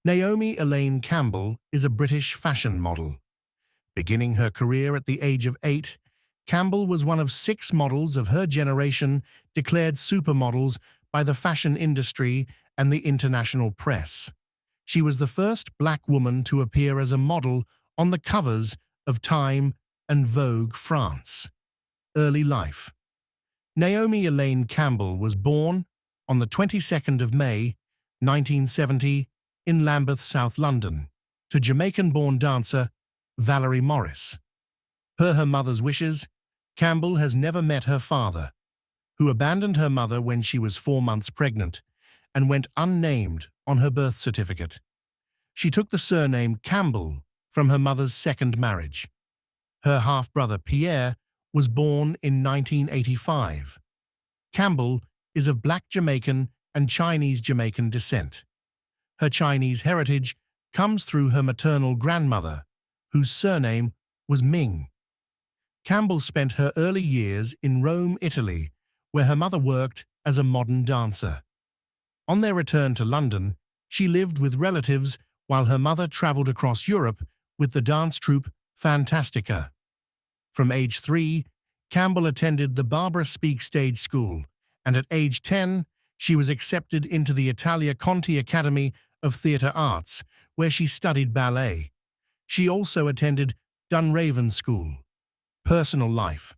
Naomi Elaine Campbell is a British fashion model. Beginning her career at the age of 8, Campbell was one of 6 models of her generation declared supermodels by the fashion industry and the international press. She was the first black woman to appear as a model on the covers of Time and Vogue France. Early life. Naomi Elaine Campbell was born on the 22nd of May, 1970, in Lambeth, South London, to Jamaican-born dancer Valerie Morris. Per her mother's wishes, Campbell has never met her father, who abandoned her mother when she was 4 months pregnant and went unnamed on her birth certificate. She took the surname Campbell from her mother's second marriage. Her half-brother Pierre was born in 1985. Campbell is of Black Jamaican and Chinese Jamaican descent. Her Chinese heritage comes through her maternal grandmother, whose surname was Ming. Campbell spent her early years in Rome, Italy, where her mother worked as a modern dancer. On their return to London, she lived with relatives while her mother traveled across Europe with the dance troupe Fantastica. From age 3, Campbell attended the Barbara Speake Stage School, and at age 10, she was accepted into the Italia Conti Academy of Theatre Arts, where she studied ballet. She also attended Dunraven School. Personal life.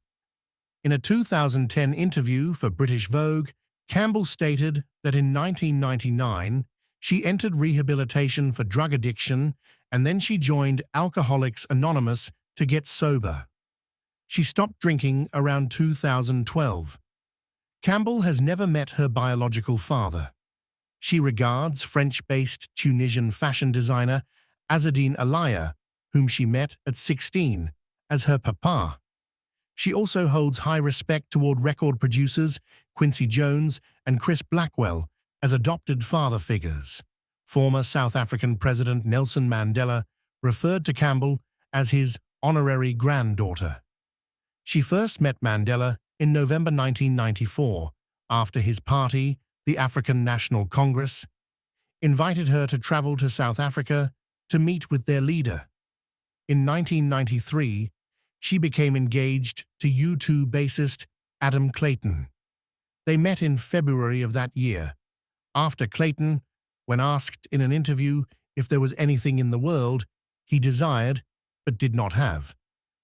In a 2010 interview for British Vogue, Campbell stated that in 1999, she entered rehabilitation for drug addiction and then she joined Alcoholics Anonymous to get sober. She stopped drinking around 2012. Campbell has never met her biological father. She regards French-based Tunisian fashion designer Azzedine Alaya, whom she met at 16, as her papa. She also holds high respect toward record producers Quincy Jones and Chris Blackwell as adopted father figures. Former South African President Nelson Mandela referred to Campbell as his honorary granddaughter. She first met Mandela in November 1994 after his party, the African National Congress, invited her to travel to South Africa to meet with their leader. In 1993, she became engaged to U2 bassist Adam Clayton. They met in February of that year, after Clayton, when asked in an interview if there was anything in the world he desired but did not have,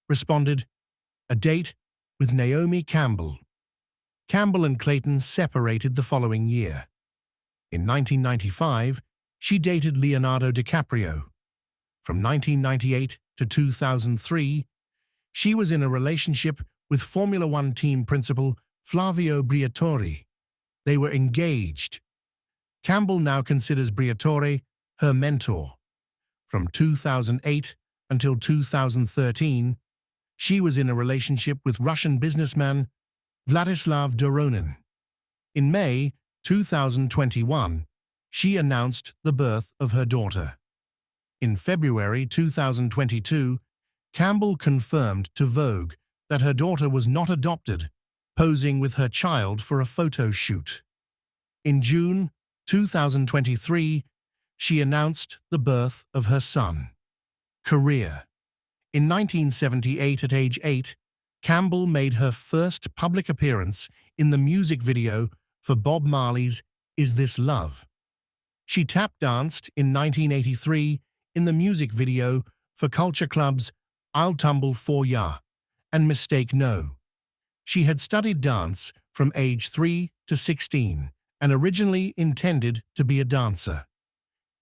responded, "A date with Naomi Campbell." Campbell and Clayton separated the following year. In 1995, she dated Leonardo DiCaprio. From 1998 to 2003, she was in a relationship with Formula One team principal Flavio Briatore. They were engaged. Campbell now considers Briatore her mentor. From 2008 until 2013, she was in a relationship with Russian businessman Vladislav Doronin. In May 2021, she announced the birth of her daughter. In February 2022, Campbell confirmed to Vogue that her daughter was not adopted, posing with her child for a photo shoot. In June 2023, she announced the birth of her son. Career. In 1978, at age 8, Campbell made her first public appearance in the music video for Bob Marley's Is This Love? She tap danced in 1983 in the music video for Culture Club's I'll Tumble For Ya and Mistake No. She had studied dance from age 3 to 16 and originally intended to be a dancer.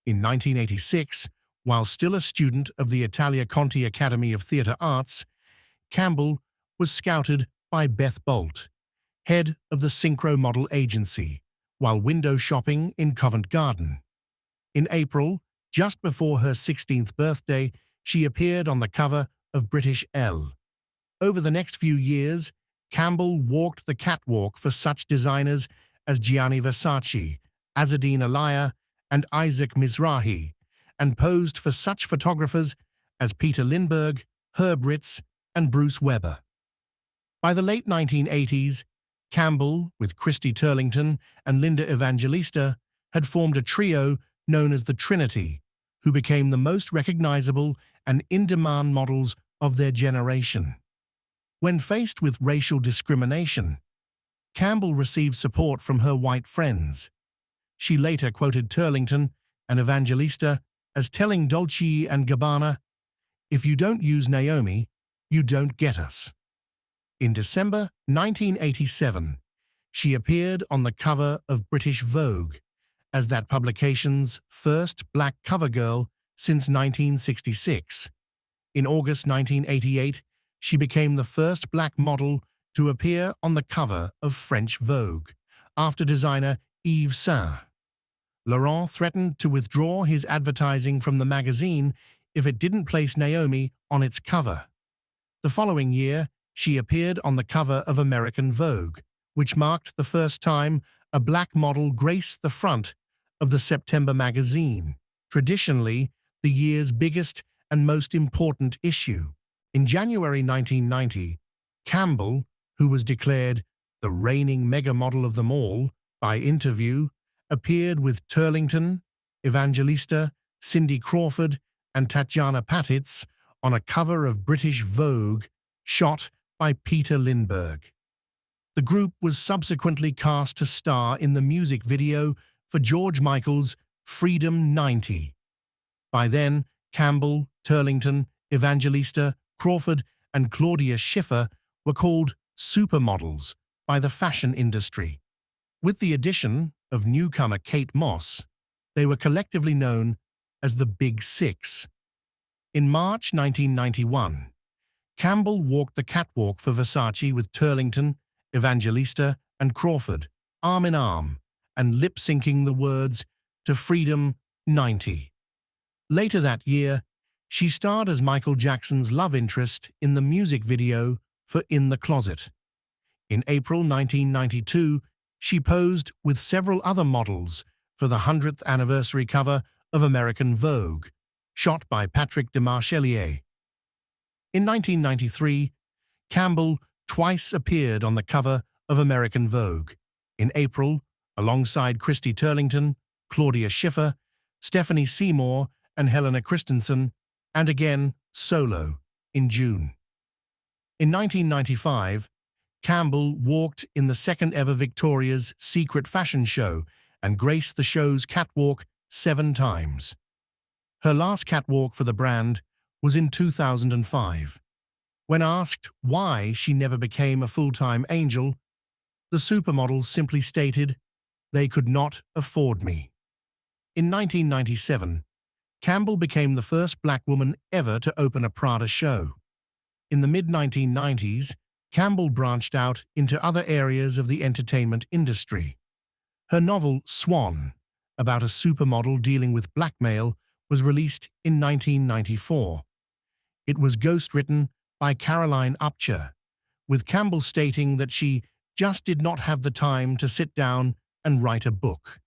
In 1986, while still a student of the Italia Conti Academy of Theatre Arts, Campbell was scouted by Beth Bolt, head of the Synchro Model Agency, while window shopping in Covent Garden. In April, just before her 16th birthday, she appeared on the cover of British Elle. Over the next few years, Campbell walked the catwalk for such designers as Gianni Versace, Azzedine Alaya, and Isaac Mizrahi, and posed for such photographers as Peter Lindbergh, Herb Ritts, and Bruce Weber. By the late 1980s, Campbell, with Christy Turlington and Linda Evangelista, had formed a trio known as the Trinity, who became the most recognizable and in-demand models of their generation. When faced with racial discrimination, Campbell received support from her white friends. She later quoted Turlington and Evangelista as telling Dolce and Gabbana, "If you don't use Naomi, you don't get us." In December 1987, she appeared on the cover of British Vogue as that publication's first black cover girl since 1966. In August 1988, she became the first black model to appear on the cover of French Vogue, after designer Yves Saint Laurent threatened to withdraw his advertising from the magazine if it didn't place Naomi on its cover. The following year, she appeared on the cover of American Vogue, which marked the first time a black model graced the front of the September magazine, traditionally the year's biggest and most important issue. In January 1990, Campbell, who was declared the reigning mega model of them all by Interview, appeared with Turlington, Evangelista, Cindy Crawford, and Tatjana Patitz on a cover of British Vogue shot by Peter Lindbergh. The group was subsequently cast to star in the music video for George Michael's Freedom 90. By then, Campbell, Turlington, Evangelista, Crawford, and Claudia Schiffer were called supermodels by the fashion industry. With the addition of newcomer Kate Moss, they were collectively known as the Big Six. In March 1991, Campbell walked the catwalk for Versace with Turlington, Evangelista, and Crawford, arm in arm, and lip-syncing the words to Freedom 90. Later that year, she starred as Michael Jackson's love interest in the music video for In the Closet. In April 1992, she posed with several other models for the 100th anniversary cover of American Vogue, shot by Patrick de Marchelier. In 1993, Campbell twice appeared on the cover of American Vogue, in April, alongside Christy Turlington, Claudia Schiffer, Stephanie Seymour, and Helena Christensen, and again solo in June. In 1995, Campbell walked in the second-ever Victoria's Secret fashion show and graced the show's catwalk 7 times. Her last catwalk for the brand was in 2005. When asked why she never became a full-time angel, the supermodel simply stated, "They could not afford me." In 1997, Campbell became the first black woman ever to open a Prada show. In the mid-1990s, Campbell branched out into other areas of the entertainment industry. Her novel, Swan, about a supermodel dealing with blackmail, was released in 1994. It was ghostwritten by Caroline Upcher, with Campbell stating that she just did not have the time to sit down and write a book.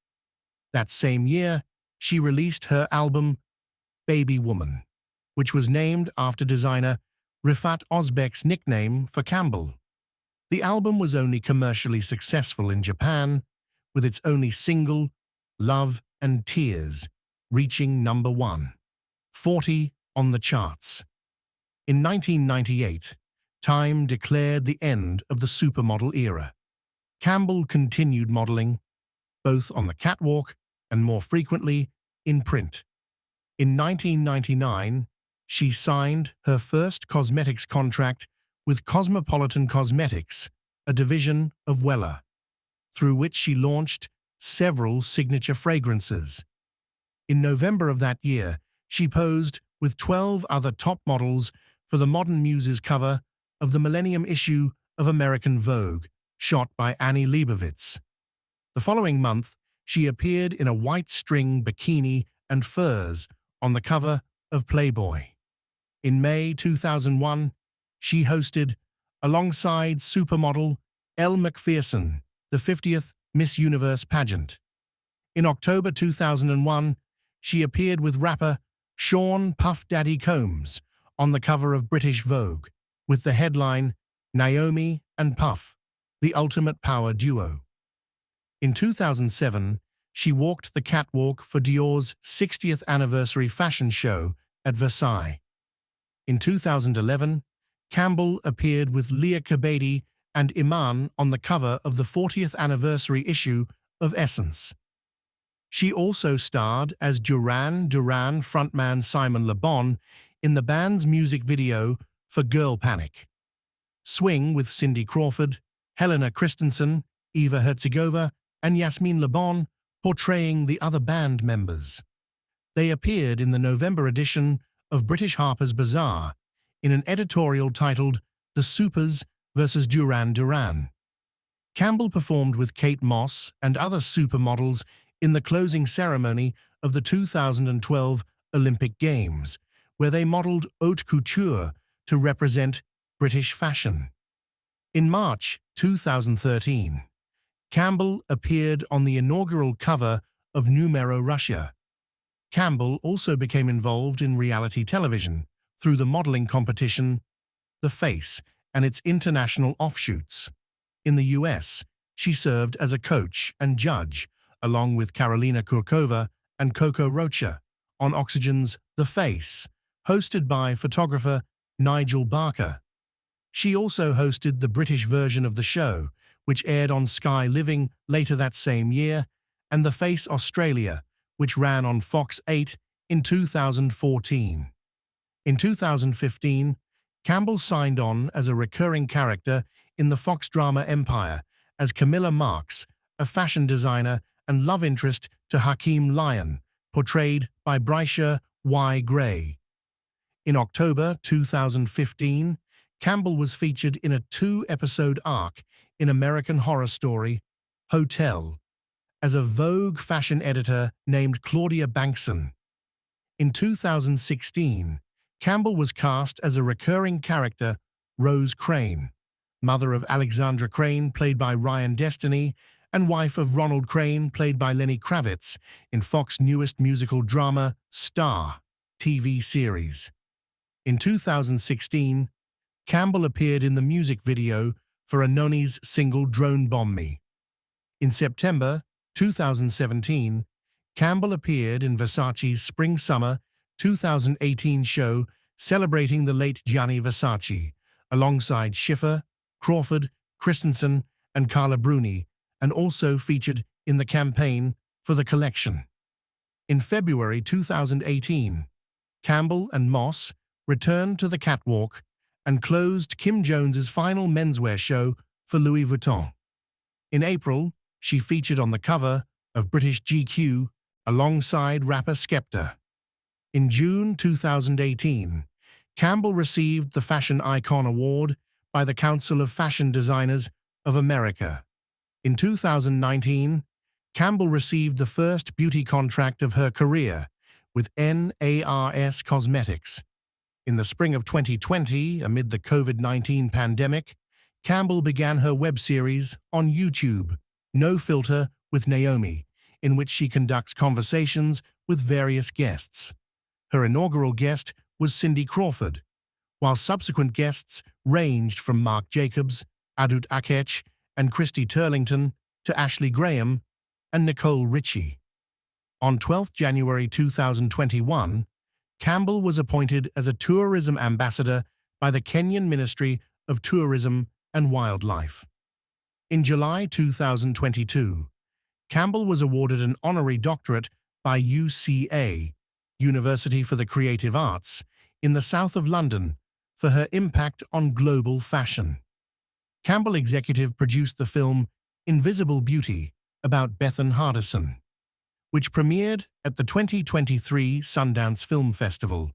That same year, she released her album, Baby Woman, which was named after designer Rifat Ozbek's nickname for Campbell. The album was only commercially successful in Japan, with its only single, Love and Tears, reaching number 140 on the charts. In 1998, Time declared the end of the supermodel era. Campbell continued modeling, both on the catwalk and more frequently in print. In 1999, she signed her first cosmetics contract with Cosmopolitan Cosmetics, a division of Wella, through which she launched several signature fragrances. In November of that year, she posed with 12 other top models for the Modern Muses cover of the Millennium issue of American Vogue, shot by Annie Leibovitz. The following month, she appeared in a white string bikini and furs on the cover of Playboy. In May 2001, she hosted, alongside supermodel Elle Macpherson, the 50th Miss Universe pageant. In October 2001, she appeared with rapper Sean Puff Daddy Combs on the cover of British Vogue, with the headline, Naomi and Puff, the ultimate power duo. In 2007, she walked the catwalk for Dior's 60th anniversary fashion show at Versailles. In 2011, Campbell appeared with Leah Kabady and Iman on the cover of the 40th anniversary issue of Essence. She also starred as Duran Duran frontman Simon Le Bon in the band's music video for Girl Panic. Swing with Cindy Crawford, Helena Christensen, Eva Herzegovina, and Yasmine Le Bon portraying the other band members. They appeared in the November edition of British Harper's Bazaar in an editorial titled The Supers vs. Duran Duran. Campbell performed with Kate Moss and other supermodels in the closing ceremony of the 2012 Olympic Games, where they modeled haute couture to represent British fashion. In March 2013, Campbell appeared on the inaugural cover of Numero Russia. Campbell also became involved in reality television through the modeling competition The Face and its international offshoots. In the US, she served as a coach and judge, along with Karolina Kurkova and Coco Rocha, on Oxygen's The Face, hosted by photographer Nigel Barker. She also hosted the British version of the show, which aired on Sky Living later that same year, and The Face Australia, which ran on Fox 8 in 2014. In 2015, Campbell signed on as a recurring character in the Fox drama Empire as Camilla Marks, a fashion designer and love interest to Hakeem Lyon, portrayed by Brycia Y. Gray. In October 2015, Campbell was featured in a 2-episode arc in American Horror Story, Hotel, as a Vogue fashion editor named Claudia Bankson. In 2016, Campbell was cast as a recurring character, Rose Crane, mother of Alexandra Crane, played by Ryan Destiny, and wife of Ronald Crane, played by Lenny Kravitz, in Fox's newest musical drama, Star TV series. In 2016, Campbell appeared in the music video for Anoni's single Drone Bomb Me. In September 2017, Campbell appeared in Versace's Spring-Summer 2018 show celebrating the late Gianni Versace, alongside Schiffer, Crawford, Christensen, and Carla Bruni, and also featured in the campaign for the collection. In February 2018, Campbell and Moss returned to the catwalk and closed Kim Jones's final menswear show for Louis Vuitton. In April, she featured on the cover of British GQ alongside rapper Skepta. In June 2018, Campbell received the Fashion Icon Award by the Council of Fashion Designers of America. In 2019, Campbell received the first beauty contract of her career with NARS Cosmetics. In the spring of 2020, amid the COVID-19 pandemic, Campbell began her web series on YouTube, No Filter with Naomi, in which she conducts conversations with various guests. Her inaugural guest was Cindy Crawford, while subsequent guests ranged from Marc Jacobs, Adut Akech, and Christy Turlington to Ashley Graham and Nicole Richie. On 12 January 2021, Campbell was appointed as a tourism ambassador by the Kenyan Ministry of Tourism and Wildlife. In July 2022, Campbell was awarded an honorary doctorate by UCA, University for the Creative Arts, in the south of London for her impact on global fashion. Campbell executive produced the film Invisible Beauty about Bethan Hardison, which premiered at the 2023 Sundance Film Festival.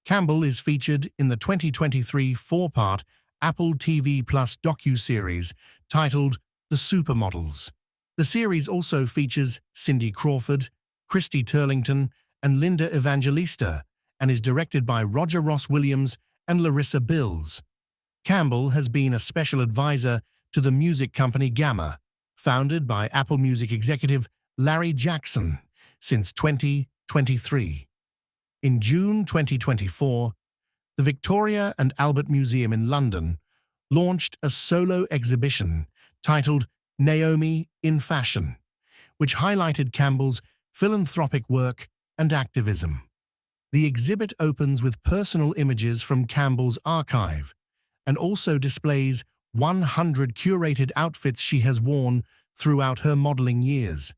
Campbell is featured in the 2023 4-part Apple TV Plus docuseries titled The Supermodels. The series also features Cindy Crawford, Christy Turlington, and Linda Evangelista, and is directed by Roger Ross Williams and Larissa Bills. Campbell has been a special advisor to the music company Gamma, founded by Apple Music executive Larry Jackson, since 2023. In June 2024, the Victoria and Albert Museum in London launched a solo exhibition titled Naomi in Fashion, which highlighted Campbell's philanthropic work and activism. The exhibit opens with personal images from Campbell's archive and also displays 100 curated outfits she has worn throughout her modeling years.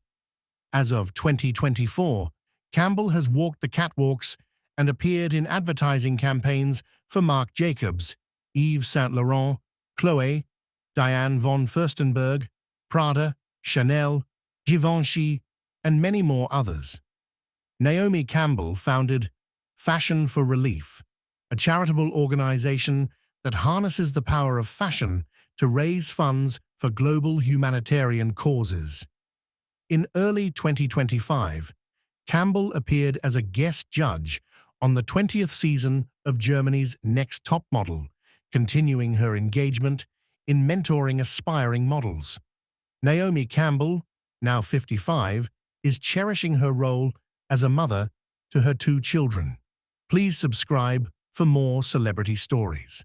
As of 2024, Campbell has walked the catwalks and appeared in advertising campaigns for Marc Jacobs, Yves Saint Laurent, Chloé, Diane von Furstenberg, Prada, Chanel, Givenchy, and many more others. Naomi Campbell founded Fashion for Relief, a charitable organization that harnesses the power of fashion to raise funds for global humanitarian causes. In early 2025, Campbell appeared as a guest judge on the 20th season of Germany's Next Top Model, continuing her engagement in mentoring aspiring models. Naomi Campbell, now 55, is cherishing her role as a mother to her 2 children. Please subscribe for more celebrity stories.